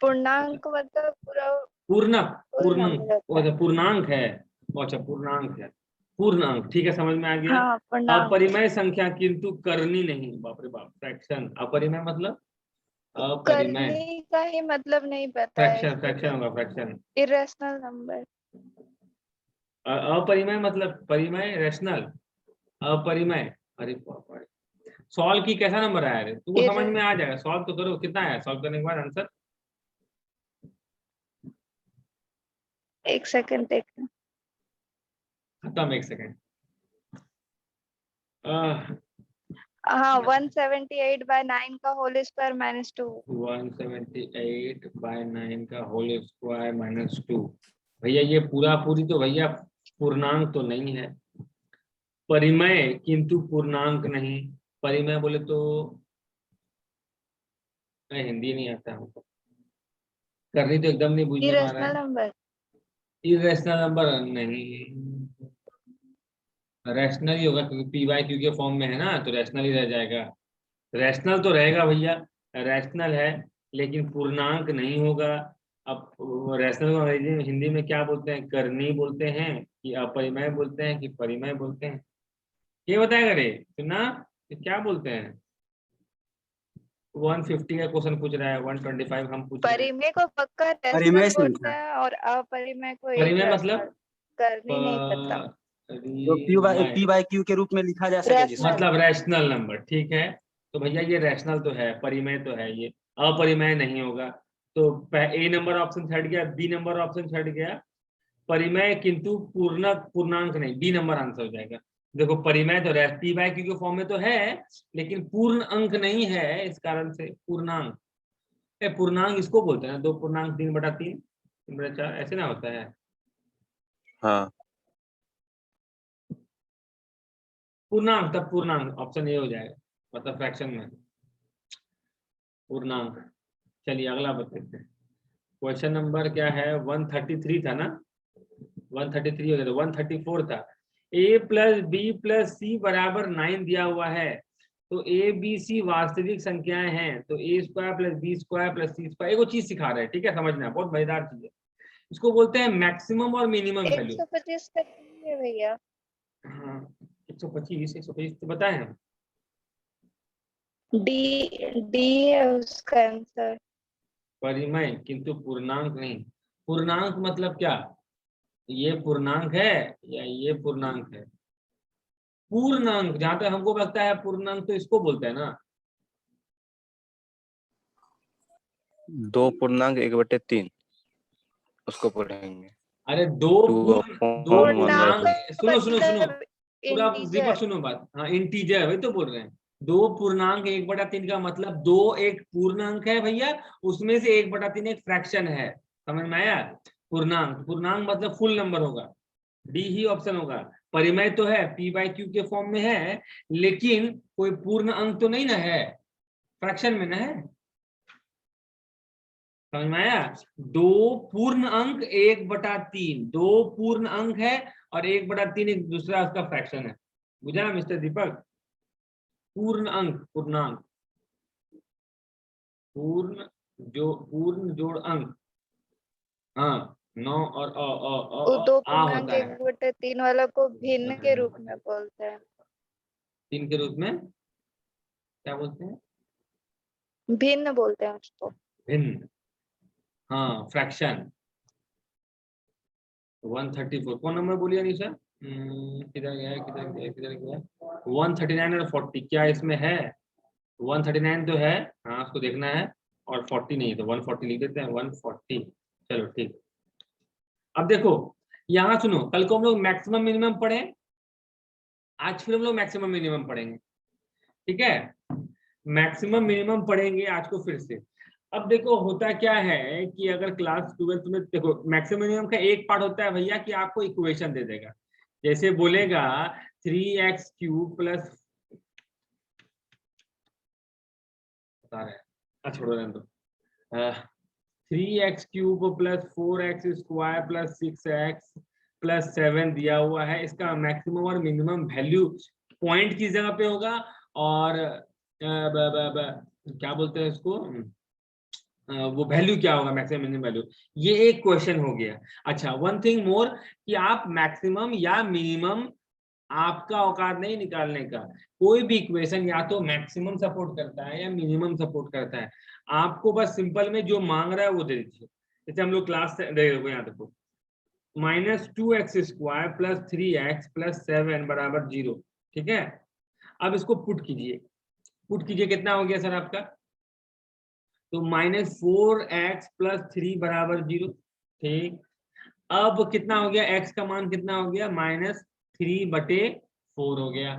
पूर्णांक मतलब पूरा पूर्णक, full number होता है। पूर्णांक है। अच्छा पूर्णांक है, पूर्णांक, ठीक है, समझ में आ गया। हाँ पूर्णांक। अपरिमेय संख्या किंतु करनी नहीं, बाप रे बाप, फ्रैक्शन। अपरिमेय मतलब अपरिमेय, करने का ही मतलब नहीं पता है फ्रैक्शन, इसलिए फ्रैक्शन होगा, फ्रैक्शन। Irrational number. अपरिमेय मतलब परिमेय, रैशनल, अपरिमेय। अरे बाप रे, सॉल्व की कैसा नंबर आया रे, तुमको समझ में आ जाएगा, सॉल्व तो करो, कितना आया सॉल्व करने के बाद आंसर? एक सेकंड देखना। खत्म, एक सेकेंड। हाँ 178/9 का होल स्क्वायर -2। 178/9 का होल स्क्वायर -2। भैया ये पूरा पूरी तो भैया पूर्णांक तो नहीं है, परिमेय किंतु पूर्णांक नहीं। परिमेय बोले तो हिंदी नहीं आता हमको, करनी तो एकदम नहीं बुझने में आ रहा इरेशनल है। नंबर। इरेशनल नंबर नहीं, रैशनल ही होगा, क्योंकि पी बाई क्यू के फॉर्म में है ना, तो रैशनल ही रह जाएगा। रैशनल तो रहेगा भैया, रैशनल है, लेकिन पूर्णांक नहीं होगा। अब रैशनल को अंग्रेजी में, हिंदी में क्या बोलते हैं, करनी बोलते हैं कि अपरिमेय बोलते हैं कि परिमेय बोलते हैं, ये बताएगा रे, सुनना, ये क्या बोलते हैं। 150 का क्वेश्चन पूछ रहा है, 125 हम पूछ रहे हैं। परिमेय को पक्का परिमेय रैशनल बोलते संख्या, हैं और अपरिमेय को परिमेय इरेशनल। मतलब करनी नहीं पता। जो परिमेय पी बाई क्यू के रूप में लिखा जा सके जिसको। रैशनल। मतलब रैशनल नंबर, ठीक है। तो भैया ये रैशनल तो है, परिमेय तो है, ये अपरिमेय नहीं होगा। तो ए नंबर ऑप्शन छट गया, बी नंबर ऑप्शन छट गया, परिमेय किंतु पूर्णांक नहीं, बी नंबर आंसर हो जाएगा। देखो परिमेय तो पी बाई क्यू के फॉर्म में तो है, लेकिन पूर्ण अंक नहीं है, इस कारण से पूर्णांक। पूर्णांक इसको बोलते हैं ना, 2 पूर्णांक 3/3, 3/4, ऐसे ना होता है। हाँ पूर्णांक, तब पूर्णांक ऑप्शन ए हो जाएगा, मतलब फ्रैक्शन में पूर्णांक। चलिए अगला बताते हैं। क्वेश्चन नंबर क्या है, 133 था ना, 133 हो गया, तो 134 था। a plus B plus C बराबर 9 दिया हुआ है, तो ए बी सी वास्तविक संख्याएं हैं, तो A square plus B square plus C square. एक वो चीज सिखा रहे हैं, ठीक है, समझना, बहुत मजेदार चीज है। इसको बोलते हैं मैक्सिमम और मिनिमम वैल्यू। 125 है भैया। हाँ 125, 125 तो बताए हम। डी डी है उसका आंसर। परिमेय किंतु पूर्णांक नहीं। पूर्णांक मतलब क्या, ये पूर्णांक है या ये पूर्णांक है। पूर्णांक जहां तक हमको लगता है, पूर्णांक तो इसको बोलते हैं ना, 2.1/3 उसको पढ़ेंगे। अरे दो 2/1 पूर्णांक, सुनो सुनो सुनो, मतलब पूरा दीपक इंटीजर। सुनो बात, हाँ इंटीजर, वही तो बोल रहे हैं। 2.1/3 का मतलब 2 एक पूर्णांक है भैया, उसमें से 1/3 एक फ्रैक्शन है, समझ में आया। पूर्णांक, पूर्णांक मतलब फुल नंबर होगा, डी ही ऑप्शन होगा। परिमेय तो है, पी बाई क्यू के फॉर्म में है, लेकिन कोई पूर्ण अंक तो नहीं ना है, फ्रैक्शन में ना है, समझ में आया। 2 पूर्ण अंक 1/3, 2 पूर्ण अंक है और 1/3 एक दूसरा उसका फ्रैक्शन है, बुझा मिस्टर दीपक। पूर्ण अंक, पूर्णांक, पूर्ण जोड़ अंक, हाँ 9 और वो दो आ पूर्णांक होता है। 1/3 वाला को भिन्न के रूप में बोलते हैं। 3 के रूप में क्या बोलते हैं, भिन्न बोलते हैं उसको। भिन्न, हाँ फ्रैक्शन। 134 कौन नंबर बोलिए अनिशा, किधर गया किधर गया किधर गया, 139 और 40 क्या इसमें है, 139 तो है, हाँ उसको देखना है, और 40 नहीं, तो 140 लिख देते हैं, 140। चलो ठीक। अब देखो यहाँ सुनो, कल को हम लोग मैक्सिमम मिनिमम पढ़े, आज फिर हम लोग मैक्सिमम मिनिमम पढ़ेंगे, ठीक है, मैक्सिमम मिनिमम पढ़ेंगे आज को फिर से। अब देखो होता क्या है कि अगर क्लास 12 में देखो, मैक्सिमम मिनिमम का एक पार्ट होता है भैया कि आपको इक्वेशन दे देगा, जैसे बोलेगा 3x³ प्लस, बता रहे हैं, छोड़ो रहने दो, 3x³ plus 4x² plus 6x plus 7 दिया हुआ है, इसका मैक्सिमम और मिनिमम वैल्यू पॉइंट की जगह पे होगा, और क्या बोलते हैं इसको, वो वैल्यू क्या होगा, मैक्सिमम मिनिमम वैल्यू, ये एक क्वेश्चन हो गया। अच्छा, वन थिंग मोर कि आप मैक्सिमम या मिनिमम, आपका औकात नहीं निकालने का, कोई भी इक्वेशन या तो मैक्सिमम सपोर्ट करता है या मिनिमम सपोर्ट करता है। आपको बस सिंपल में जो मांग रहा है वो दे दीजिए। जैसे हम लोग क्लास देखो, यहाँ देखो, -2x² प्लस 3x प्लस 7 बराबर 0, ठीक है। अब इसको पुट कीजिए, कितना हो गया सर आपका, तो -4x प्लस 3 बराबर 0, ठीक। अब कितना हो गया, x का मान कितना हो गया, -3/4 हो गया,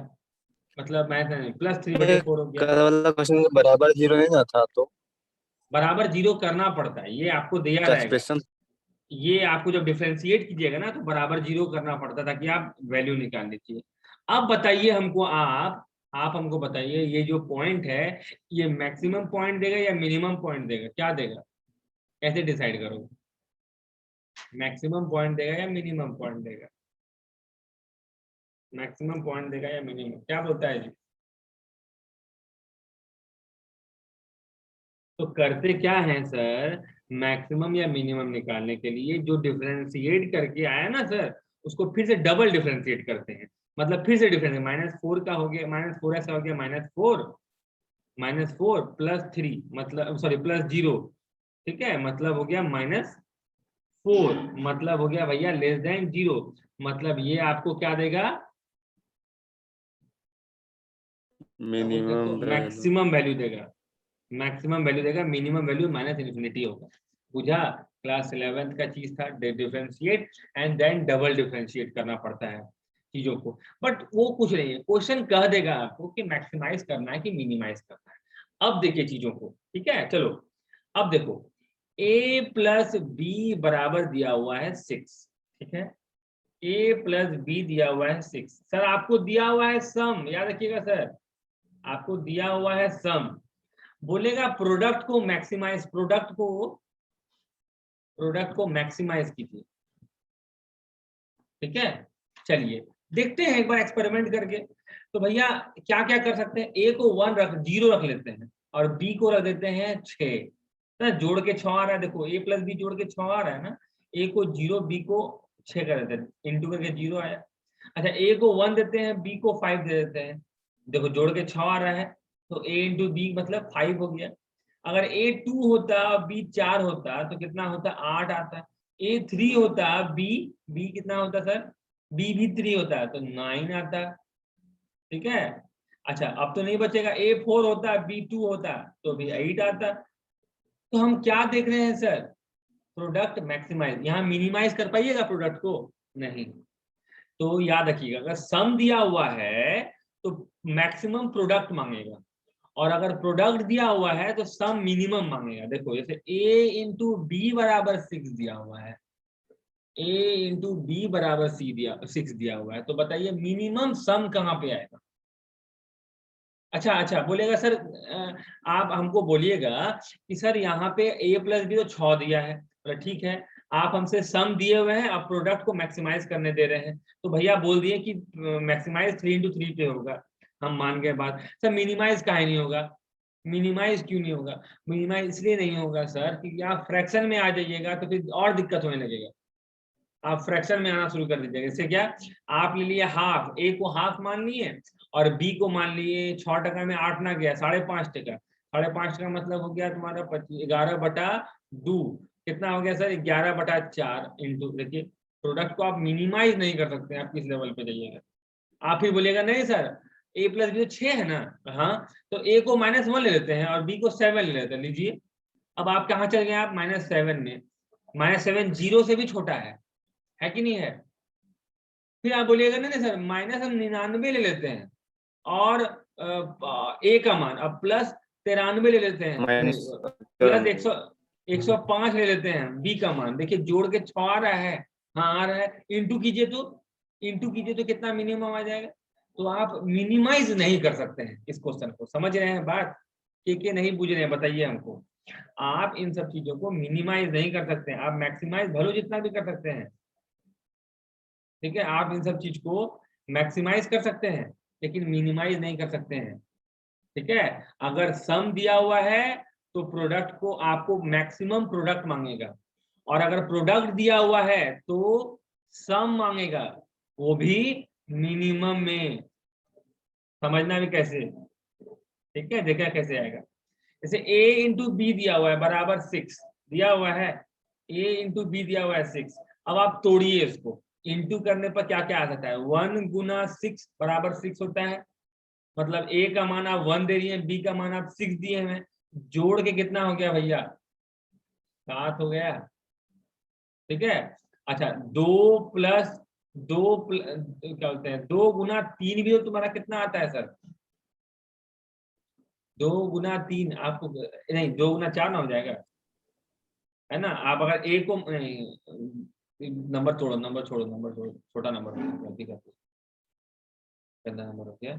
मतलब +3/4 हो गया। कल वाला क्वेश्चन बराबर 0 नहीं ना था, तो बराबर 0 करना पड़ता है, ये आपको दिया रहेगा। एक्सप्रेशन ये आपको जब डिफरेंशिएट कीजिएगा ना, तो बराबर 0 करना पड़ता है, ताकि आप वैल्यू निकाल लीजिए। अब बताइए हमको, आप हमको बताइए, ये जो पॉइंट है, ये मैक्सिमम पॉइंट देगा या मिनिमम पॉइंट देगा, क्या देगा, कैसे डिसाइड करोगे, मैक्सिमम पॉइंट देगा या मिनिमम पॉइंट देगा, मैक्सिमम पॉइंट देगा या मिनिमम, क्या बोलता है जी। तो करते क्या है सर, मैक्सिमम या मिनिमम निकालने के लिए जो डिफरेंशिएट करके आया ना सर, उसको फिर से डबल डिफरेंशिएट करते हैं, मतलब फिर से डिफरेंस, -4 का हो गया, -4x का हो गया -4 प्लस 3, मतलब सॉरी +0, ठीक है, मतलब हो गया -4, मतलब हो गया भैया <0, मतलब ये आपको क्या देगा, मिनिमम मैक्सिमम वैल्यू देगा, मिनिमम वैल्यू -∞ होगा। बुझा, क्लास 11th का चीज था, differentiate and then double differentiate करना पड़ता है चीजों को, बट वो कुछ नहीं है, क्वेश्चन कह देगा आपको कि मैक्सिमाइज करना है कि मिनिमाइज करना है। अब देखिए चीजों को, ठीक है, चलो अब देखो, a प्लस बी बराबर दिया हुआ है 6, ठीक है, a प्लस बी दिया हुआ है 6, सर आपको दिया हुआ है सम, याद रखिएगा सर, आपको दिया हुआ है सम, बोलेगा प्रोडक्ट को मैक्सिमाइज कीजिए, ठीक है। चलिए देखते हैं एक बार एक्सपेरिमेंट करके। तो भैया क्या क्या कर सकते हैं, a को 0 रख लेते हैं और b को रख देते हैं 6, ना जोड़ के 6 आ रहा है, देखो a प्लस बी जोड़ के 6 आ रहा है ना, a को 0 b को 6 कर देते हैं, इंटू करके 0 आया। अच्छा, a को 1 देते हैं, b को 5 दे देते हैं, देखो जोड़ के 6 आ रहा है, तो a इंटू बी मतलब 5 हो गया। अगर a 2 होता, b 4 होता, तो कितना होता, 8 आता। a 3 होता, b कितना होता सर, b भी 3 होता है, तो 9 आता, ठीक है। अच्छा, अब तो नहीं बचेगा, a 4 होता, b 2 होता, तो भी 8 आता। तो हम क्या देख रहे हैं सर, प्रोडक्ट मैक्सिमाइज, यहाँ मिनिमाइज कर पाइएगा प्रोडक्ट को, नहीं। तो याद रखिएगा, अगर सम दिया हुआ है तो मैक्सिमम प्रोडक्ट मांगेगा, और अगर प्रोडक्ट दिया हुआ है तो सम मिनिमम मांगेगा। देखो जैसे a इंटू बी बराबर 6 दिया हुआ है, a इंटू बी बराबर 6 दिया हुआ है, तो बताइए मिनिमम सम कहाँ पे आएगा। अच्छा बोलेगा सर, आप हमको बोलिएगा कि सर यहाँ पे a प्लस बी तो 6 दिया है, तो ठीक है, आप हमसे सम दिए हुए हैं, आप प्रोडक्ट को मैक्सिमाइज करने दे रहे हैं, तो भैया बोल दिए कि मैक्सिमाइज 3 इंटू 3 पे होगा, हम मान गए बात। सर मिनिमाइज काहे नहीं होगा, मिनिमाइज क्यों नहीं होगा, मिनिमाइज इसलिए नहीं होगा सर क्योंकि आप फ्रैक्शन में आ जाइएगा तो फिर और दिक्कत होने लगेगा, आप फ्रैक्शन में आना शुरू कर दीजिएगा। इससे क्या, आप ले लिए हाफ, a को हाफ मान लिए और b को मान लिए 6 टका में 8 ना गया 5.5 टका, 5.5 टका मतलब हो गया तुम्हारा 11/2, कितना हो गया सर 11/4 इंटू, देखिए प्रोडक्ट को आप मिनिमाइज नहीं कर सकते, आप किस लेवल पे जाइएगा। आप फिर बोलिएगा नहीं सर a प्लस बी तो 6 है ना, हाँ, तो a को -1 ले लेते हैं और b को 7 ले लेते हैं, लीजिए। अब आप कहाँ चल गए, आप -7 में, -7 0 से भी छोटा है कि नहीं है। फिर आप बोलिएगा नहीं सर माइनस हम 99 ले लेते हैं और a का मान, अब +93 ले लेते हैं, प्लस 105 ले लेते हैं b का मान, देखिए जोड़ के 6 आ रहा है, हाँ आ रहा है, इंटू कीजिए तो कितना मिनिमम आ जाएगा। तो आप मिनिमाइज नहीं कर सकते हैं इस क्वेश्चन को, समझ रहे हैं बात, के नहीं बुझ रहे हैं, बताइए हमको। आप इन सब चीजों को मिनिमाइज नहीं कर सकते हैं, आप मैक्सिमाइज भलो जितना भी कर सकते हैं, ठीक है, आप इन सब चीज को मैक्सिमाइज कर सकते हैं लेकिन मिनिमाइज नहीं कर सकते हैं, ठीक है। अगर सम दिया हुआ है तो प्रोडक्ट को आपको मैक्सिमम प्रोडक्ट मांगेगा, और अगर प्रोडक्ट दिया हुआ है तो सम मांगेगा, वो भी मिनिमम में। समझना भी कैसे, ठीक है, देखा कैसे आएगा। जैसे a इंटू बी दिया हुआ है बराबर 6 दिया हुआ है, a इंटू बी दिया हुआ है 6। अब आप तोड़िए इसको, इंटू करने पर क्या क्या आ सकता है, 1 गुना 6 बराबर 6 होता है, मतलब a का मान आप 1 दे रही है, b का मान आप 6 दिए हैं, जोड़ के कितना हो गया भैया, 7 हो गया, ठीक है। अच्छा 2 प्लस 2 क्या बोलते हैं, 2 गुना 3 भी हो तुम्हारा कितना आता है सर, 2 गुना 3 आपको नहीं, 2 गुना 4 ना हो जाएगा, है ना। आप अगर ए को नंबर छोड़ो, छोटा नंबर गलती करते, गंदा नंबर हो गया,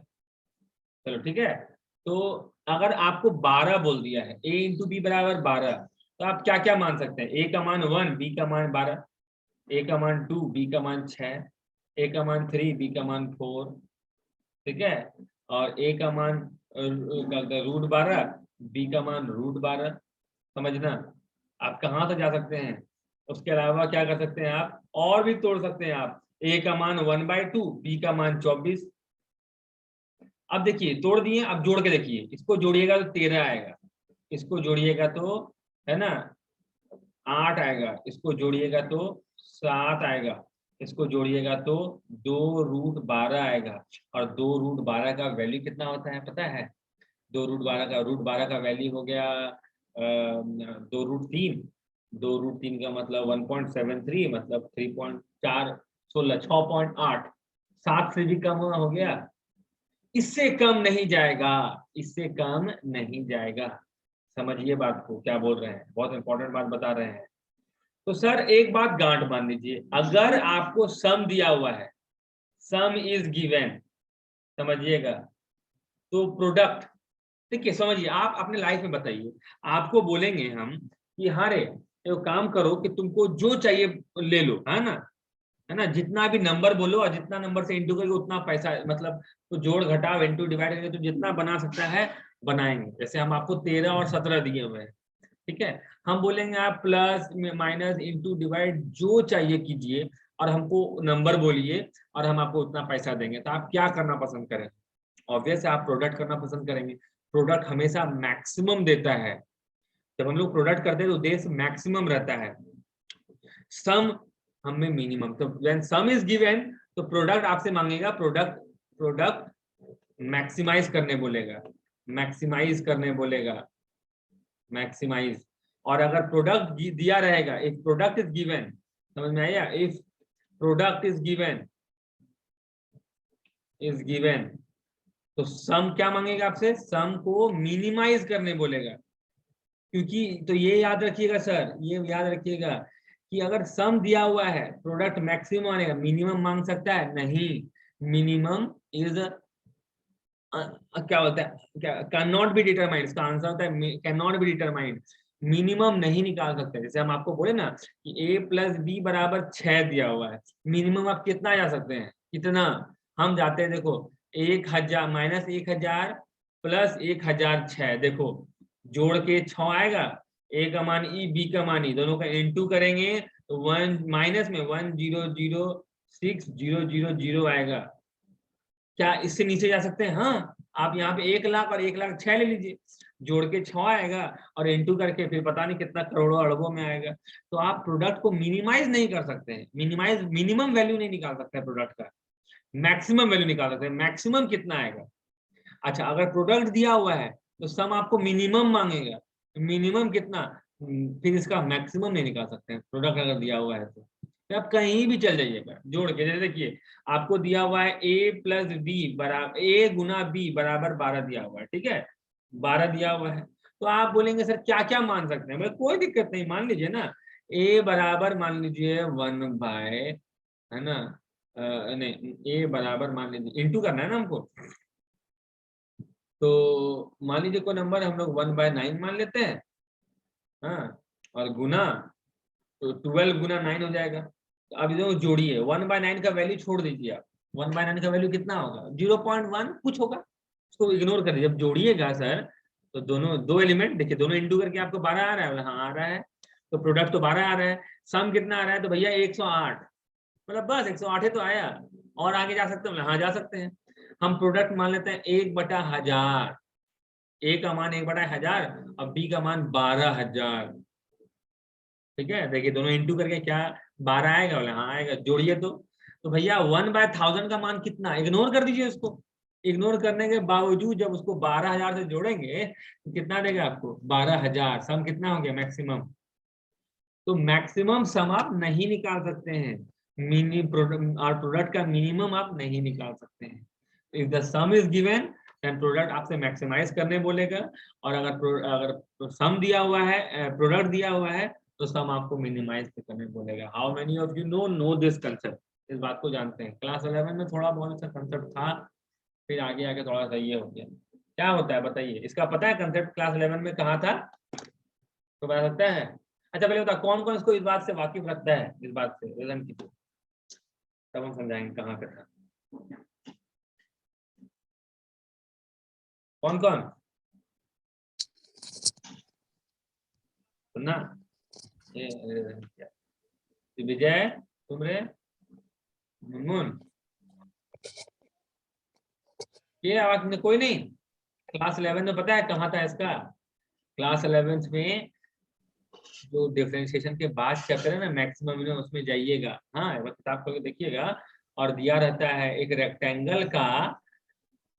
चलो ठीक है। तो अगर आपको 12 बोल दिया है, a इंटू बी बराबर 12, तो आप क्या क्या मान सकते हैं, a का मान 1, b का मान 12, a का मान 2, b का मान 6, a का मान 3, b का मान 4, ठीक है, और a का मान रूट 12, b का मान रूट 12। समझना, आप कहाँ से जा सकते हैं। उसके अलावा क्या कर सकते हैं आप, और भी तोड़ सकते हैं आप, a का मान 1/2, b का मान 24। अब देखिए तोड़ दिए, अब जोड़ के देखिए, इसको जोड़िएगा तो 13 आएगा, इसको जोड़िएगा तो, है ना, 8 आएगा, इसको जोड़िएगा तो 7 आएगा, इसको जोड़िएगा तो 2 रूट 12 आएगा। और 2 रूट 12 का वैल्यू कितना होता है पता है, 2 रूट 12 का वैल्यू हो गया 2 रूट 3, 2 रूट 3 का मतलब 1.73, मतलब 3.4 16 6.8, 7 से भी कम हो गया, इससे कम नहीं जाएगा, इससे कम नहीं जाएगा। समझिए बात को, क्या बोल रहे हैं, बहुत इंपॉर्टेंट बात बता रहे हैं। तो सर एक बात गांठ बांध लीजिए, अगर आपको सम दिया हुआ है, सम इज गिवन, समझिएगा, तो प्रोडक्ट, देखिए समझिए, आप अपने लाइफ में बताइए, आपको बोलेंगे हम कि हाँ रे एक काम करो कि तुमको जो चाहिए ले लो, है ना, जितना भी नंबर बोलो और जितना नंबर से इंटू करोगे उतना पैसा, मतलब तो जोड़ घटाव इंटू डिवाइड करके तो जितना बना सकता है बनाएंगे। जैसे हम आपको 13 और 17 दिए हुए हैं, ठीक है, हम बोलेंगे आप प्लस माइनस इंटू डिवाइड जो चाहिए कीजिए और हमको नंबर बोलिए और हम आपको उतना पैसा देंगे। तो आप क्या करना पसंद करें, ऑब्वियस आप प्रोडक्ट करना पसंद करेंगे। प्रोडक्ट हमेशा मैक्सिमम देता है, जब हम लोग प्रोडक्ट करते हैं तो देश मैक्सिमम रहता है, सम हमें मिनिमम। तो व्हेन सम इज गिवन तो प्रोडक्ट आपसे मांगेगा, प्रोडक्ट मैक्सिमाइज करने बोलेगा, मैक्सिमाइज करने बोलेगा, मैक्सिमाइज। और अगर प्रोडक्ट दिया रहेगा, इफ प्रोडक्ट इज गिवन, समझ में आया, इफ प्रोडक्ट इज गिवन तो सम क्या मांगेगा आपसे, सम को मिनिमाइज करने बोलेगा। क्योंकि तो ये याद रखिएगा सर, ये याद रखिएगा कि अगर सम दिया हुआ है प्रोडक्ट मैक्सिमम आनेगा, मिनिमम मांग सकता है नहीं, मिनिमम इज क्या होता है, क्या कैन नॉट बी डिटरमाइंड, इसका आंसर होता है can not be determined, minimum नहीं निकाल सकते। जैसे हम आपको बोले ना कि a प्लस बी बराबर 6 दिया हुआ है, मिनिमम आप कितना जा सकते हैं, कितना, हम जाते हैं देखो 1000 माइनस 1000 प्लस 1006, देखो जोड़ के 6 आएगा, a का मान e b का मान e, दोनों का इनटू करेंगे तो 1 माइनस में 1006,000 आएगा। क्या इससे नीचे जा सकते हैं, हाँ, आप यहाँ पे 1 लाख और 1,06,000 ले लीजिए, जोड़ के 6 आएगा और इनटू करके फिर पता नहीं कितना करोड़ों अरबों में आएगा। तो आप प्रोडक्ट को मिनिमाइज नहीं कर सकते हैं, मिनिमम वैल्यू नहीं निकाल सकते हैं प्रोडक्ट का, मैक्सिमम वैल्यू निकाल सकते हैं, मैक्सिमम कितना आएगा। अच्छा अगर प्रोडक्ट दिया हुआ है तो सम आपको मिनिमम मांगेगा, मिनिमम कितना, फिर इसका मैक्सिमम नहीं निकाल सकते हैं प्रोडक्ट अगर दिया हुआ है तो आप कहीं भी चल जाइएगा जोड़ के। जैसे देखिए आपको दिया हुआ है a प्लस बी बराबर a गुना बी बराबर 12 दिया हुआ है, ठीक है, 12 दिया हुआ है, तो आप बोलेंगे सर क्या क्या मान सकते हैं, कोई दिक्कत नहीं, मान लीजिए ना a बराबर मान लीजिए 1 बाय, है ना, नहीं a बराबर मान लीजिए इंटू करना है ना हमको, तो मान लीजिए कोई नंबर हम लोग 1/9 मान लेते हैं, हाँ, और गुना तो 12 गुना 9 हो जाएगा। तो अब जो जोड़िए 1/9 का वैल्यू छोड़ दीजिए आप, 1/9 का वैल्यू कितना होगा 0.1 कुछ होगा, उसको इग्नोर कर दीजिए। जब जोड़िएगा सर तो दोनों दो एलिमेंट देखिए, दोनों इंटू करके आपको 12 आ रहा है, हाँ आ रहा है, तो प्रोडक्ट तो 12 आ रहा है, सम कितना आ रहा है, तो भैया 108, मतलब बस 108 ही तो आया, और आगे जा सकते हैं, हाँ जा सकते हैं। हम प्रोडक्ट मान लेते हैं 1/1000, ए का मान 1/1000 और बी का मान 12,000, ठीक है। देखिए दोनों इंटू करके क्या 12 आएगा, बोले हाँ आएगा, जोड़िए तो भैया 1/1000 का मान कितना, इग्नोर कर दीजिए उसको, इग्नोर करने के बावजूद जब उसको 12,000 से जोड़ेंगे तो कितना देगा आपको 12,000, सम कितना हो गया मैक्सिमम। तो मैक्सिमम सम आप नहीं निकाल सकते हैं, मिनी प्रोडक्ट और प्रोडक्ट का मिनिमम आप नहीं निकाल सकते हैं। If the sum is given then product आपसे मैक्सिमाइज करने बोलेगा, और अगर सम दिया हुआ है, प्रोडक्ट दिया हुआ है, तो सम आपको मिनिमाइज करने बोलेगा। How many of you know this concept, इस बात को जानते हैं। क्लास 11 में थोड़ा बहुत अच्छा कंसेप्ट था, फिर आगे आके थोड़ा सा ये हो गया। क्या होता है बताइए, इसका पता है कंसेप्ट क्लास 11 में कहाँ था, तो बता सकता है? अच्छा पहले बता, कौन कौन इसको इस बात से वाकिफ रखता है, इस बात से रीजन की, तब हम समझाएंगे कहाँ पे था। कौन कौन सुनना, विजय, तुमरे, मुनमुन, ये आवाज में कोई नहीं? क्लास 11 में पता है कहाँ था इसका? क्लास 11 में जो डिफरेंशिएशन के बाद चैप्टर है ना मैक्सिमम मिनिमम, उसमें जाइएगा, हाँ एक बार किताब खोल के देखिएगा, और दिया रहता है एक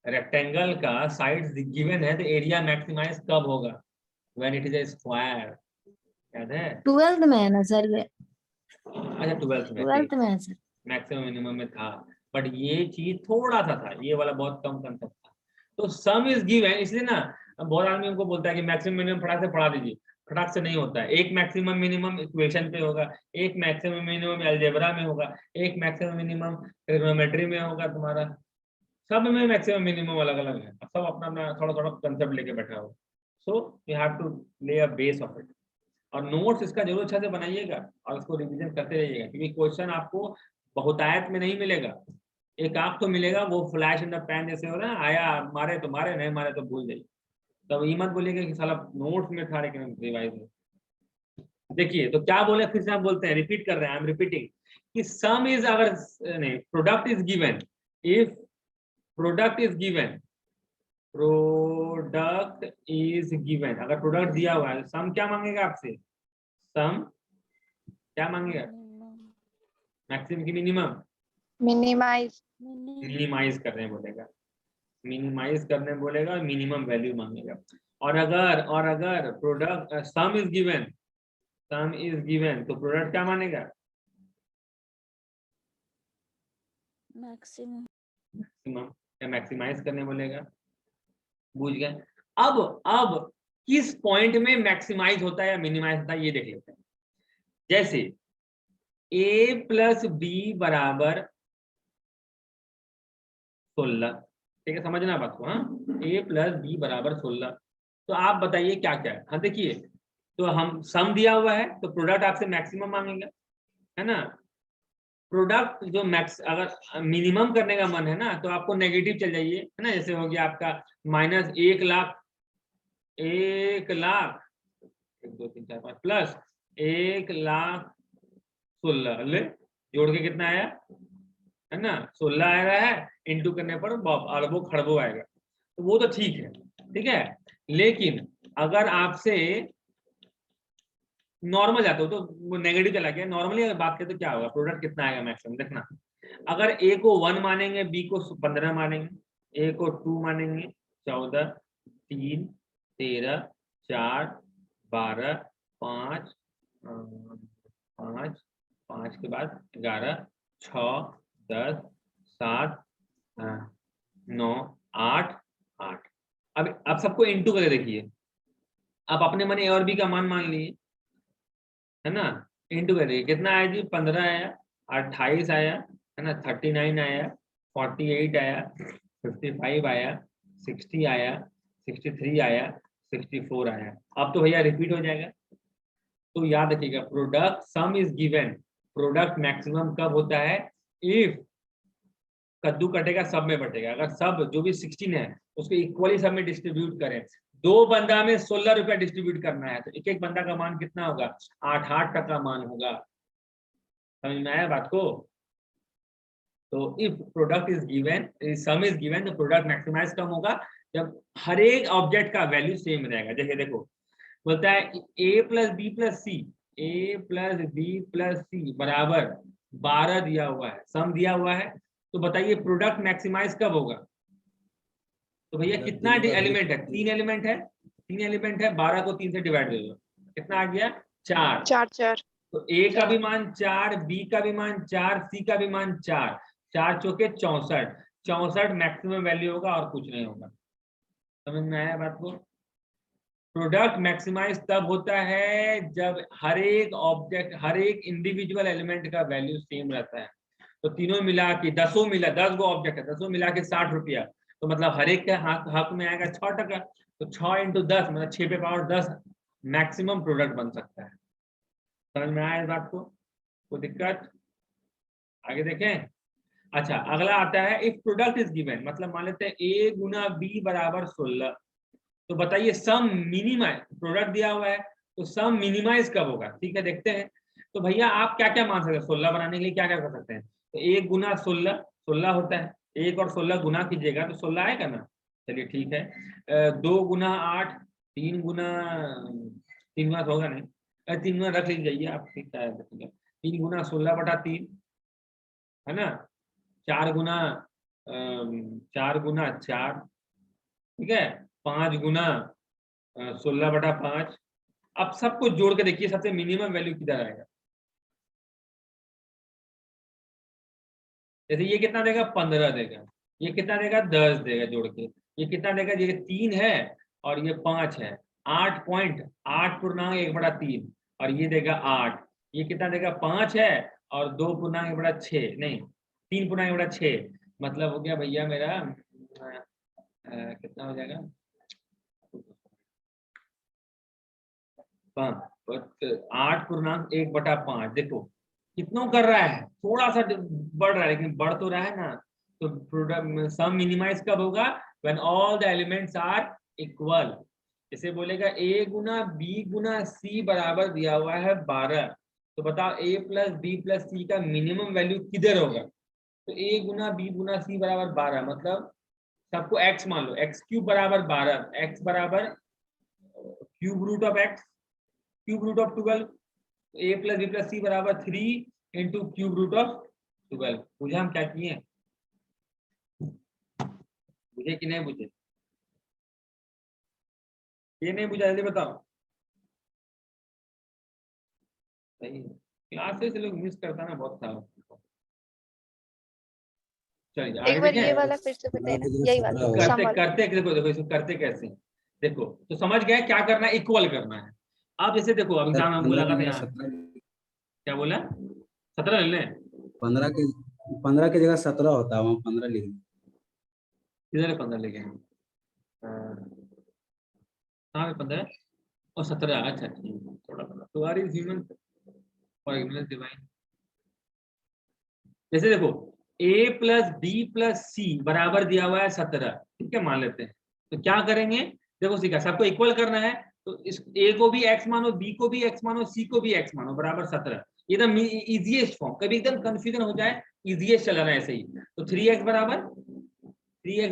रेक्टेंगल का साइड्स गिवन है, तो एरिया मैक्सिमाइज कब होगा, when it is a square. याद है? 12th में है ना सर ये? अच्छा 12th में 12th में है सर। मैक्सिमम मिनिमम में था, बट ये चीज थोड़ा सा था, ये वाला बहुत कम कंसेप्ट था। तो सम इज गिवन, इसलिए ना बहुत आदमी हमको बोलता है कि मैक्सिमम मिनिमम फटाक से पढ़ा दीजिए, फटाक से नहीं होता है। एक मैक्सिमम मिनिमम इक्वेशन पे होगा, एक मैक्सिमम मिनिमम अलजेब्रा में होगा, एक मैक्सिमम मिनिमम ट्रिग्नोमेट्री में होगा, तुम्हारा सब में मैक्सिमम मिनिमम अलग अलग है, सब अपना अपना थोड़ा थोड़ा कंसेप्ट लेके बैठा हो। सो यू हैव टू ले अ बेस ऑफ इट, और नोट्स इसका जरूर अच्छा से बनाइएगा और उसको रिवीजन करते रहिएगा, क्योंकि क्वेश्चन आपको बहुतायत में नहीं मिलेगा, एक आध तो मिलेगा, वो फ्लैश इन द पैन जैसे हो रहा है, आया मारे तो मारे, नहीं मारे तो भूल जाइए। तब ये मत बोलिएगा कि साला नोट्स में था लेकिन रिवाइज में। देखिए तो क्या बोले, फिर से हम बोलते हैं, रिपीट कर रहे हैं, आई एम रिपीटिंग कि सम इज, अगर नहीं product is given, if product is given, product is given, अगर प्रोडक्ट दिया हुआ है, सम क्या मांगेगा आपसे, सम क्या मांगेगा, मैक्सिमम की मिनिमम, मिनिमाइज करने बोलेगा, मिनिमाइज करने बोलेगा, और मिनिमम वैल्यू मांगेगा। और अगर प्रोडक्ट सम इज गिवन तो प्रोडक्ट क्या मानेगा, मैक्सिमम या मैक्सिमाइज करने बोलेगा। बुझ गए? अब किस पॉइंट में मैक्सिमाइज होता है या मिनिमाइज होता है ये देख लेते हैं। जैसे a प्लस बी बराबर 16, ठीक है, समझना बात को, हाँ a प्लस बी बराबर 16, तो आप बताइए क्या क्या है। हाँ देखिए, तो हम सम दिया हुआ है तो प्रोडक्ट आपसे मैक्सिमम मांगेगा, है ना। प्रोडक्ट जो अगर मिनिमम करने का मन है ना, तो आपको नेगेटिव चल जाइए, है ना, जैसे हो गया आपका -1 लाख 1 लाख 1 2 3 4 5 प्लस 1,16,000, ले जोड़ के कितना आया, है ना 16 आ रहा है, इंटू करने पर अरबों खरबों आएगा, तो वो तो ठीक है, ठीक है। लेकिन अगर आपसे नॉर्मल जाते हो तो वो नेगेटिव चला गया, नॉर्मली अगर बात करें तो क्या होगा, प्रोडक्ट कितना आएगा मैक्सिमम, देखना। अगर ए को 1 मानेंगे, बी को 15 मानेंगे, ए को 2 मानेंगे, 14, 3, 13, 4, 12, 5, 5 के बाद 11, 6, 10, 7, 9, 8, 8। अब सबको इंटू करके देखिए, आप अपने मन ए और बी का मान लिए, है ना, इंटू करिए, कितना आया जी, 15 आया, 28 आया, है ना, 39 आया, 48 आया, 55 आया, 60 आया, 63 आया, 64 आया। अब तो भैया रिपीट हो जाएगा। तो याद रखिएगा, product some is given, product maximum कब होता है, इफ कद्दू कटेगा सब में बटेगा, अगर सब जो भी 16 है उसको इक्वली सब में डिस्ट्रीब्यूट करें, 2 बंदा में 16 रुपया डिस्ट्रीब्यूट करना है, तो एक एक बंदा का मान कितना होगा? 8 टका मान होगा। समझ में आया बात को? तो if product is given, some is given, तो प्रोडक्ट मैक्सिमाइज कम होगा जब हर एक ऑब्जेक्ट का वैल्यू सेम रहेगा। जैसे देखो बोलता है a plus B plus C, A plus B plus C बराबर 12 दिया हुआ है, सम दिया हुआ है, तो बताइए प्रोडक्ट मैक्सिमाइज कब होगा? तो भैया कितना एलिमेंट है? 3 एलिमेंट है, 3 एलिमेंट है, 12 को 3 से डिवाइड दे दो, कितना आ गया? 4। 4 तो ए का भी मान 4, बी का भी मान 4, सी का भी मान 4, 4 चौके 64, 64 मैक्सिमम वैल्यू होगा और कुछ नहीं होगा। समझ में आया बात को? प्रोडक्ट मैक्सिमाइज तब होता है जब हर एक ऑब्जेक्ट, हर एक इंडिविजुअल एलिमेंट का वैल्यू सेम रहता है। तो तीनों मिला के 10 गो ऑब्जेक्ट है, 10 मिला के 60 रुपया, तो मतलब हर एक के हक में आएगा 6 टका। तो 6 × 10 मतलब 6 पे पावर 10 मैक्सिमम प्रोडक्ट बन सकता है। समझ में आया इस बात को? कोई दिक्कत? आगे देखें। अच्छा अगला आता है इफ प्रोडक्ट इज गिवन, मतलब मान लेते हैं a गुना b बराबर 16, तो बताइए सम मिनिमाइज, प्रोडक्ट दिया हुआ है तो सम मिनिमाइज कब होगा? ठीक है देखते हैं। तो भैया आप क्या क्या मान सकते हैं 16 बनाने के लिए? क्या क्या कर सकते हैं? तो 1 गुना 16 16 होता है, 1 और 16 गुना कीजिएगा तो 16 आएगा ना। चलिए ठीक है। 2 गुना 8, 3 गुना 3 होगा नहीं, 3 गुना रख लीजिए आप, ठीक है 3 गुना 16/3 है ना, 4 गुना 4, ठीक है, 5 गुना 16/5। अब सबको जोड़ के देखिए सबसे मिनिमम वैल्यू किधर आएगा। जैसे ये कितना देगा? 15 देगा, ये कितना देगा? 10 देगा जोड़ के, ये कितना देगा? ये 3 है और ये 5 है, 8 पूर्णांक 1/3 और ये देगा 8, ये कितना देगा? 5 है और 2 पूर्णांक 1/6 नहीं 3 पूर्णांक 1/6, मतलब हो गया भैया मेरा कितना हो जाएगा? 8 पूर्णांक 1/5। देखो कितना कर रहा है, थोड़ा सा बढ़ रहा है लेकिन बढ़ तो रहा है ना। तो प्रोडक्ट सम मिनिमाइज कब होगा? When all the elements are equal. इसे बोलेगा a Guna b Guna c बराबर दिया हुआ है 12, तो बताओ a plus b plus c का मिनिमम वैल्यू किधर होगा? तो a Guna b Guna c बराबर 12, मतलब सबको x मान लो, x क्यूब बराबर 12, x बराबर cube root of x, cube root of 12, a plus b plus c बराबर 3 इंटू क्यूब रूट ऑफ 12। बुझे हम क्या किए? बुझे कि नहीं बुझे? ये नहीं बुझा जल्दी बताओ। सही क्लासेस लोग मिस करता ना बहुत था। चलिए आगे एक बार ये देखें। वाला फिर से बताइए ना, यही वाला करते सम करते देखो देखो इसको करते कैसे? देखो तो समझ गए क्या करना है? इक्वल करना है। अब जैसे देखो अब एग्जाम में बोला था यहाँ, क्या बोला? 17 ले लें? 15 की जगह 17 होता है, वहाँ 15 लिख दें। किधर 15 लेके? हाँ 15 और 17। अच्छा ठीक है, थोड़ा तुम्हारी ह्यूमन और इग्नोरेंस डिवाइन। जैसे देखो a plus B plus C बराबर दिया हुआ है 17, ठीक है मान लेते हैं। तो क्या करेंगे? देखो सीखा, सबको इक्वल करना है तो इस a को भी x मानो, b को भी x मानो, c को भी x मानो, बराबर 17। एकदम इजीएस्ट फॉर्म, कभी एकदम कंफ्यूजन हो जाए इजीएस्ट चलाना ऐसे ही। तो 3x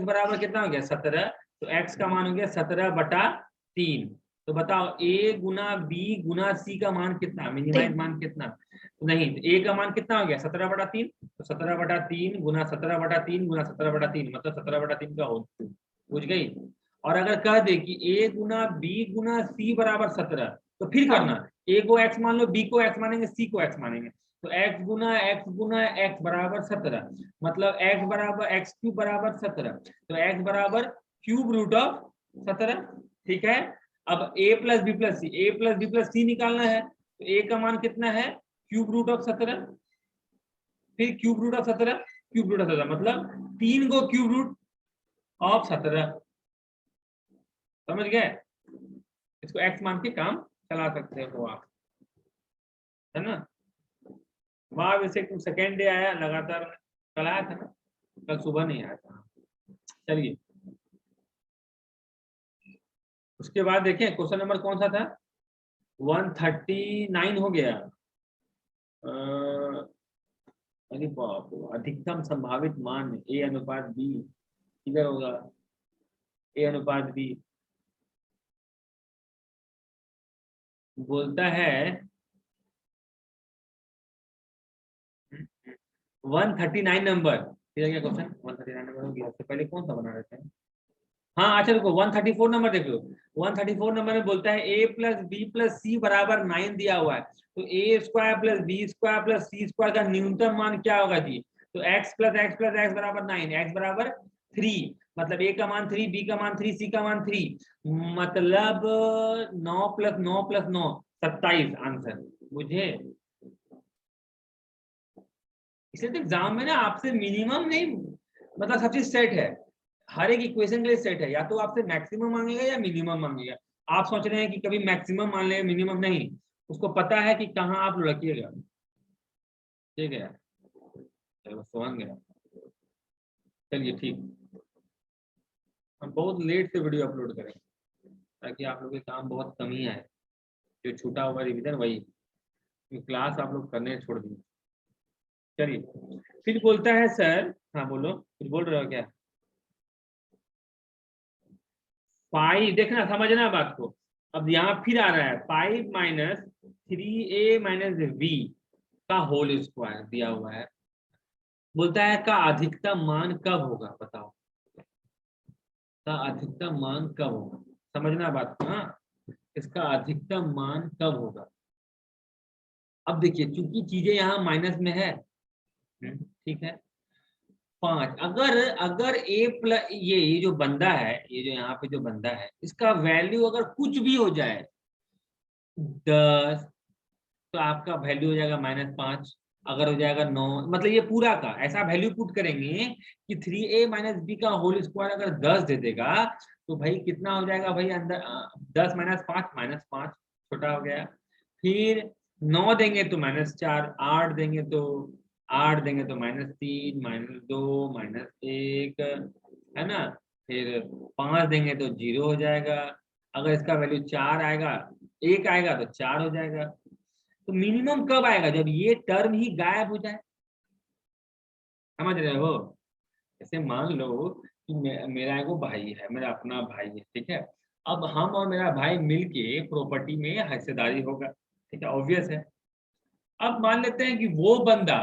बराबर कितना हो गया? 17। तो x का मान हो गया 17/3। तो बताओ a Guna b Guna c का मान कितना, मिनिमाइज मान कितना? नहीं तो a का मान कितना हो गया? 17/3। तो 17/3 गुना 17/3 गुना 17/3 मतलब 17/3 का होल क्यूब। बुझ गई? और अगर कह दे कि a Guna b Guna c बराबर 17, तो फिर करना a को x मान लो, b को x मानेंगे, c को x मानेंगे। तो x गुना x बराबर 17, मतलब x बराबर x क्यूब बराबर 17। तो x बराबर क्यूब रूट ऑफ 17, ठीक है। अब a प्लस बी प्लस सी निकालना है, तो a का मान कितना है? क्यूब रूट ऑफ 17, फिर cube root of 17, cube root of 17 मतलब 3 को क्यूब रूट ऑफ 17। समझ गए? इसको x मान के काम चला सकते हो आप, है ना। वहां वैसे सेकेंड डे आया लगातार, कल आया था ना, कल सुबह नहीं आया था। चलिए उसके बाद देखें क्वेश्चन नंबर कौन सा था, 139 हो गया। अरे बाप रे, अधिकतम संभावित मान A अनुपात B किधर होगा, A अनुपात B बोलता है 139 नंबर, क्या क्वेश्चन 139 नंबर हो गया। सबसे पहले कौन सा बना रहते हैं, हाँ अच्छा रुको 134 नंबर देख लो। 134 नंबर में बोलता है a plus B plus C बराबर 9 दिया हुआ है, तो a square plus B square plus C square का न्यूनतम मान क्या होगा जी, तो x प्लस एक्स बराबर 9, x बराबर 3, मतलब a का मान 3, b का मान 3, c का मान 3, मतलब 9 प्लस 9 प्लस 9 27 आंसर मुझे। इसलिए तो एग्जाम में ना आपसे मिनिमम नहीं, मतलब सब चीज सेट है, हर एक इक्वेशन के लिए सेट है, या तो आपसे मैक्सिमम मांगेगा या मिनिमम मांगेगा। आप सोच रहे हैं कि कभी मैक्सिमम मान लें मिनिमम नहीं, उसको पता है कि कहाँ आप लुढ़किएगा। ठीक है, चलो समझ गया। चलिए ठीक, हम बहुत लेट से वीडियो अपलोड करें ताकि आप लोग के काम बहुत कम ही आए, जो छूटा हुआ रिविजन वही, क्लास आप लोग करने छोड़ दिए। चलिए फिर बोलता है सर, हाँ बोलो कुछ बोल रहे हो क्या, 5 देखना समझना बात को। अब यहाँ फिर आ रहा है 5 माइनस 3a माइनस b का होल स्क्वायर दिया हुआ है, बोलता है का अधिकतम मान कब होगा, बताओ का अधिकतम मान कब होगा, समझना बात को। हाँ, इसका अधिकतम मान कब होगा। अब देखिए चूंकि चीजें यहाँ माइनस में है, ठीक है, 5 अगर अगर a प्लस ये जो बंदा है, ये जो यहाँ पे जो बंदा है, इसका वैल्यू अगर कुछ भी हो जाए 10, तो आपका वैल्यू हो जाएगा -5, अगर हो जाएगा 9, मतलब ये पूरा का ऐसा वैल्यू पुट करेंगे कि 3a माइनस बी का होल स्क्वायर अगर 10 दे देगा, तो भाई कितना हो जाएगा भाई अंदर 10 माइनस 5 छोटा हो गया, फिर 9 देंगे तो -4, 8 देंगे तो -3, -2, -1 है ना, फिर 5 देंगे तो 0 हो जाएगा, अगर इसका वैल्यू 4 आएगा 1 आएगा तो 4 हो जाएगा। तो मिनिमम कब आएगा, जब ये टर्म ही गायब हो जाए, समझ रहे हो। जैसे मान लो कि मेरा एगो भाई है, मेरा अपना भाई है, ठीक है, अब हम और मेरा भाई मिलके प्रॉपर्टी में हिस्सेदारी होगा, ठीक है, ऑब्वियस है। अब मान लेते हैं कि वो बंदा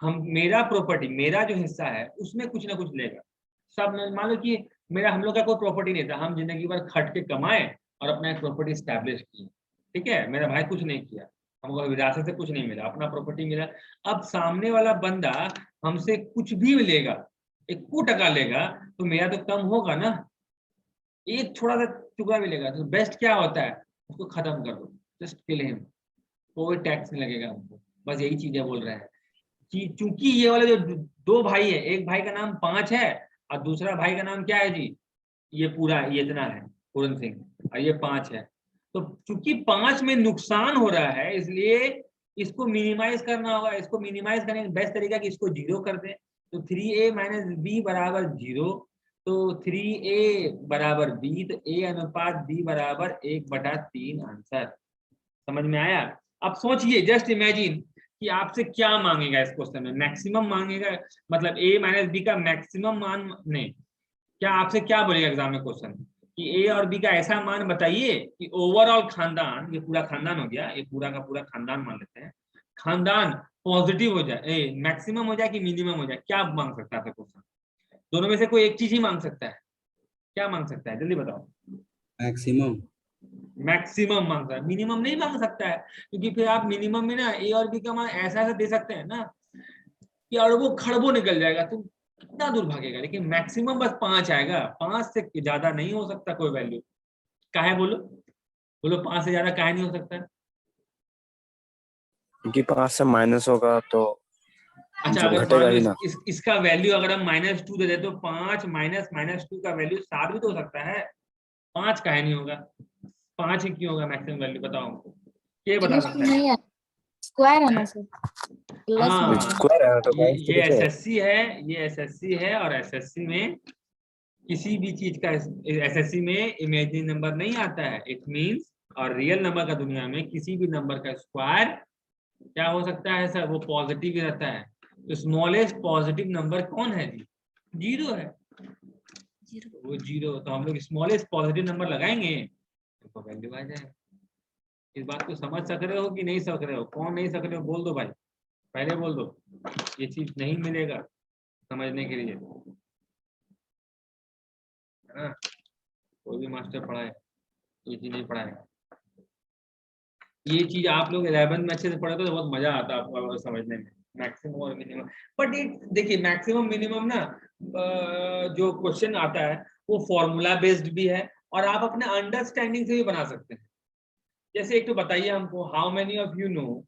हम मेरा प्रॉपर्टी, मेरा जो हिस्सा है उसमें कुछ ना कुछ लेगा, सब मान लो कि मेरा हम लोग का कोई प्रॉपर्टी नहीं था, हम जिंदगी भर खट के कमाए और अपना एक प्रॉपर्टी स्टैब्लिश किए, ठीक है, मेरा भाई कुछ नहीं किया, हमको विरासत से कुछ नहीं मिला, अपना प्रॉपर्टी मिला। अब सामने वाला बंदा हमसे कुछ भी लेगा, 1% लेगा, तो मेरा तो कम होगा ना, एक थोड़ा सा टुकड़ा भी लेगा, तो बेस्ट क्या होता है, उसको खत्म कर दो, जस्ट किल हिम, कोई टैक्स नहीं लगेगा हमको। बस यही चीजें बोल रहे हैं कि चूंकि ये वाले जो 2 भाई है, एक भाई का नाम 5 है और दूसरा भाई का नाम क्या है जी, ये पूरा ये इतना है पूरन सिंह, और ये 5 है, तो चूंकि 5 में नुकसान हो रहा है, इसलिए इसको मिनिमाइज करना होगा। इसको मिनिमाइज करने का बेस्ट तरीका कि इसको 0 कर दें, तो 3a माइनस बी बराबर 0, तो 3a बराबर b, तो a अनुपात b बराबर 1/3 आंसर। समझ में आया। अब सोचिए, जस्ट इमेजिन कि आपसे क्या मांगेगा इस क्वेश्चन में, मैक्सिमम मांगेगा, मतलब a माइनस बी का मैक्सिमम मान नहीं, क्या आपसे क्या बोलेगा एग्जाम में क्वेश्चन कि ए और बी का ऐसा मान बताइए कि ओवरऑल खानदान, ये पूरा खानदान हो गया, ये पूरा का पूरा खानदान मान लेते हैं, खानदान पॉजिटिव हो जाए, मैक्सिमम हो जाए कि मिनिमम हो जाए, क्या मांग सकता है क्वेश्चन, दोनों में से कोई एक चीज ही मांग सकता है, क्या मांग सकता है जल्दी बताओ। मैक्सिमम। मैक्सिमम मांगता है, मिनिमम नहीं मांग सकता है, क्योंकि फिर आप मिनिमम में ना ए और बी का मान ऐसा ऐसा दे सकते हैं ना कि अरबों खरबों निकल जाएगा, तो कितना दूर भागेगा। लेकिन मैक्सिमम बस 5 आएगा, 5 से ज्यादा नहीं हो सकता कोई वैल्यू। काहे बोलो बोलो 5 से ज्यादा काहे नहीं हो सकता। क्योंकि 5 से माइनस होगा तो अच्छा, मतलब अगर घटेगा मान ही लो ना। इसका वैल्यू अगर हम -2 दे दे तो 5 माइनस -2 का वैल्यू 7 भी तो हो सकता है, 5 काहे नहीं होगा, 5 ही क्यों होगा मैक्सिमम वैल्यू, बताओ हमको, ये बता सकता है। नहीं है, स्क्वायर है ना सर, प्लस हाँ, स्क्वायर है तो ये 22 तो कैसे है? एसएससी है, ये एसएससी है, और एसएससी में किसी भी चीज का एसएससी में इमेजिनरी नंबर नहीं आता है। इट मींस और रियल नंबर का दुनिया में किसी भी नंबर का स्क्वायर क्या हो सकता है सर, वो पॉजिटिव ही रहता है। तो स्मॉलेस्ट पॉजिटिव नंबर कौन है जी? जीरो है। वो जीरो, तो हम लोग स्मॉलेस्ट पॉजिटिव नंबर लगाएंगे तो वैल्यू आ जाएगा। इस बात को समझ सक रहे हो कि नहीं सक रहे हो? कौन नहीं सक रहे हो बोल दो भाई, पहले बोल दो। ये चीज नहीं मिलेगा समझने के लिए, है ना? कोई भी मास्टर पढ़ाए ये चीज नहीं पढ़ाएगा। ये चीज आप लोग 11th में अच्छे से पढ़े तो बहुत मजा आता है आपको समझने में, मैक्सिमम और मिनिमम। बट ये देखिए मैक्सिमम मिनिमम ना जो क्वेश्चन आता है वो फॉर्मूला बेस्ड भी है और आप अपने अंडरस्टैंडिंग से भी बना सकते हैं। जैसे एक तो बताइए हमको, how many of you know,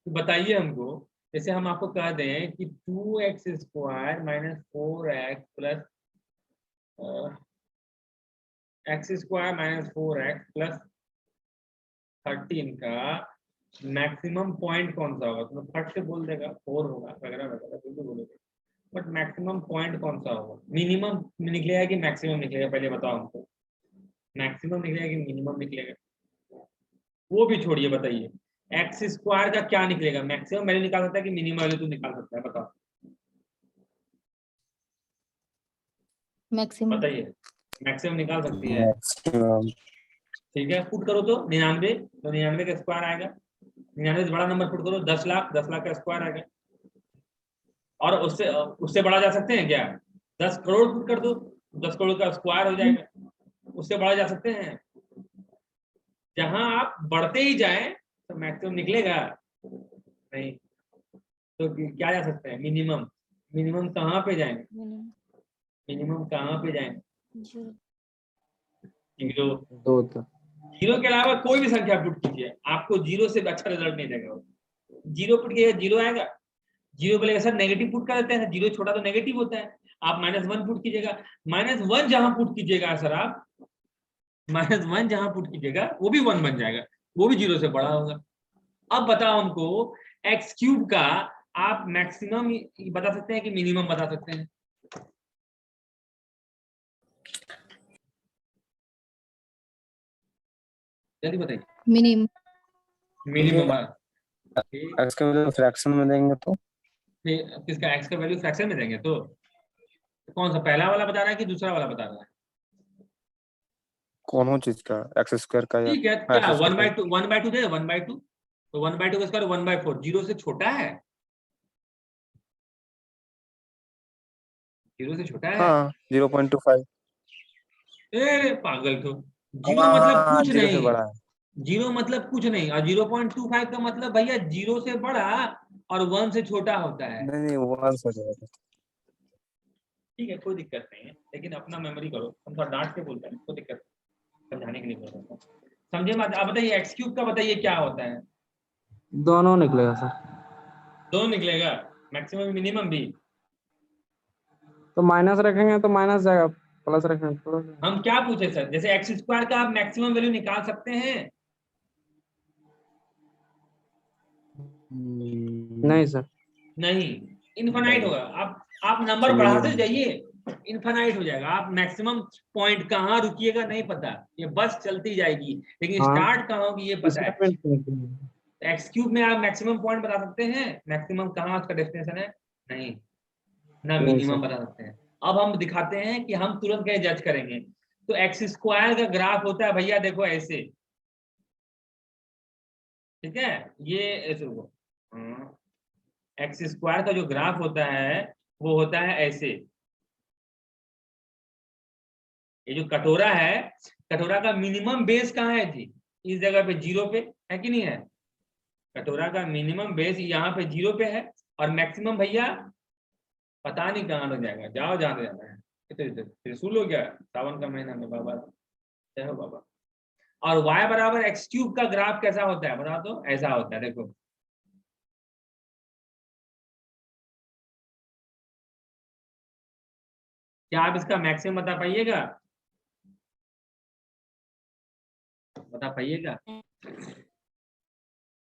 बताइए हमको। जैसे हम आपको कह दें कि 2x square minus 4x plus x square minus 4x plus 13 का मैक्सिमम पॉइंट कौन सा होगा? तो फट से बोल देगा 4 होगा वगैरह वगैरह कुछ भी बोलोगे। बट मैक्सिमम पॉइंट कौन सा होगा? मिनिमम निकलेगा कि मैक्सिमम निकलेगा? पहले बताओ हमको, मैक्सिमम निकलेगा कि मिनिमम निकलेगा? वो भी छोड़िए, बताइए एक्स स्क्वायर का क्या निकलेगा? मैक्सिमम वैल्यू निकाल सकता है कि मिनिमम वैल्यू तू निकाल सकता है? बताओ मैक्सिमम। बताइए, मैक्सिमम निकाल सकती है। मैक्सिमम ठीक है, पुट करो तो 99, तो 99 का स्क्वायर आएगा। 99 से बड़ा नंबर पुट करो, 10 लाख, 10 लाख का स्क्वायर आएगा। और उससे उससे बड़ा जा सकते हैं क्या? 10 करोड़ पुट कर दो, 10 करोड़ का स्क्वायर हो जाएगा। उससे बड़ा जा सकते हैं? जहां आप बढ़ते ही जाएं तो मैक्सिमम निकलेगा नहीं। तो क्या जा सकते हैं? मिनिमम। मिनिमम कहाँ पे जाएंगे? मिनिमम कहाँ पे जाएंगे? जीरो। दो तो जीरो के अलावा कोई भी संख्या पुट कीजिए, आपको जीरो से अच्छा रिजल्ट नहीं देगा। जीरो पुट कीजिएगा, जीरो आएगा। जीरो बोलेगा सर नेगेटिव पुट कर देते हैं, जीरो छोटा तो नेगेटिव होता है। आप -1 पुट कीजिएगा, -1 जहां पुट कीजिएगा सर, आप -1 जहां पुट कीजिएगा वो भी 1 बन जाएगा, वो भी जीरो से बड़ा होगा। अब बताओ हमको एक्स क्यूब का आप मैक्सिमम बता सकते हैं कि मिनिमम बता सकते हैं? जल्दी बताइए। मिनिमम। मिनिमम। एक्स के वैल्यू फ्रैक्शन में देंगे तो किसका? एक्स का वैल्यू फ्रैक्शन में देंगे तो कौन सा, पहला वाला बता रहा है कि दूसरा वाला बता रहा है? कौन चीज का? एक्स स्क्वायर का या ठीक है, हाँ, क्या एक्स स्क्वायर का 1/2 दे, 1/2 तो 1/2 का स्क्वायर 1/4, जीरो से छोटा है? जीरो से छोटा है? हाँ 0.25 ए पागल तो, जीरो मतलब हाँ कुछ जीरो से नहीं, बड़ा है। जीरो मतलब कुछ नहीं, और 0.25 का मतलब भैया जीरो से बड़ा और 1 से छोटा होता है। नहीं नहीं 1 हो जाएगा। ठीक है, कोई दिक्कत नहीं है, लेकिन अपना मेमोरी करो। हम थोड़ा डांट के बोलते हैं, कोई दिक्कत नहीं, समझाने के लिए बोल रहा हूं। समझे मत? आप बताइए एक्स क्यूब का बताइए क्या होता है? दोनों निकलेगा सर। दो निकलेगा, मैक्सिमम मिनिमम भी। तो माइनस रखेंगे तो माइनस जाएगा, प्लस रखेंगे तो प्लस जाएगा। हम क्या पूछे सर? जैसे एक्स स्क्वायर का आप मैक्सिमम वैल्यू निकाल सकते हैं? नहीं सर। नहीं, इनफाइनाइट होगा। आप नंबर बढ़ाते जाइए, इनफाइनाइट हो जाएगा। आप मैक्सिमम पॉइंट कहाँ रुकिएगा नहीं पता, ये बस चलती जाएगी, लेकिन हाँ स्टार्ट कहाँ होगी ये पता है। इसमें एक्स क्यूब में आप मैक्सिमम पॉइंट बता सकते हैं? मैक्सिमम कहाँ उसका डेस्टिनेशन है? नहीं, ना नहीं मिनिमम सर। बता सकते हैं। अब हम दिखाते हैं कि हम तुरंत कैसे जज करेंगे। तो एक्स स्क्वायर का ग्राफ होता है भैया, देखो ऐसे, ठीक है, ये ऐसे होगा। एक्स स्क्वायर का जो ग्राफ होता है वो होता है ऐसे। ये जो कटोरा है, कटोरा का मिनिमम बेस कहाँ है जी? इस जगह पे जीरो पे है कि नहीं है? कटोरा का मिनिमम बेस यहाँ पे जीरो पे है, और मैक्सिमम भैया पता नहीं कहाँ लग जाएगा, जाओ जहाँ जाना है। तो त्रिशूल हो गया, सावन का महीना में बाबा, जय हो बाबा। और y बराबर एक्स क्यूब का ग्राफ कैसा होता है बता दो? ऐसा होता है, देखो। क्या आप इसका मैक्सिमम बता पाइएगा? बता पाइएगा?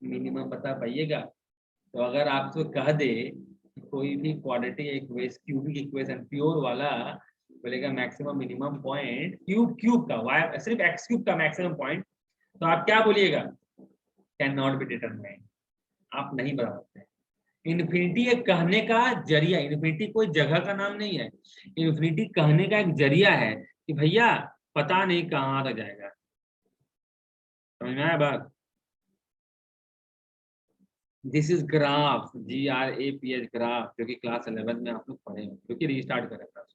मिनिमम बता पाइएगा? तो अगर आपसे कह दे कि कोई भी quadratic equation, cubic equation pure वाला बोलेगा मैक्सिमम मिनिमम पॉइंट क्यूब का y सिर्फ x क्यूब का मैक्सिमम पॉइंट, तो आप क्या बोलिएगा? कैन नॉट बी डिटरमाइंड, आप नहीं बता सकते। इन्फिनिटी एक कहने का जरिया, इन्फिनिटी कोई जगह का नाम नहीं है, इन्फिनिटी कहने का एक जरिया है कि भैया पता नहीं कहाँ तक जाएगा। समझ में आया बात? This is graph, GRAPH graph, जो कि क्लास 11 में आप लोग पढ़े, क्योंकि रीस्टार्ट करें क्लास।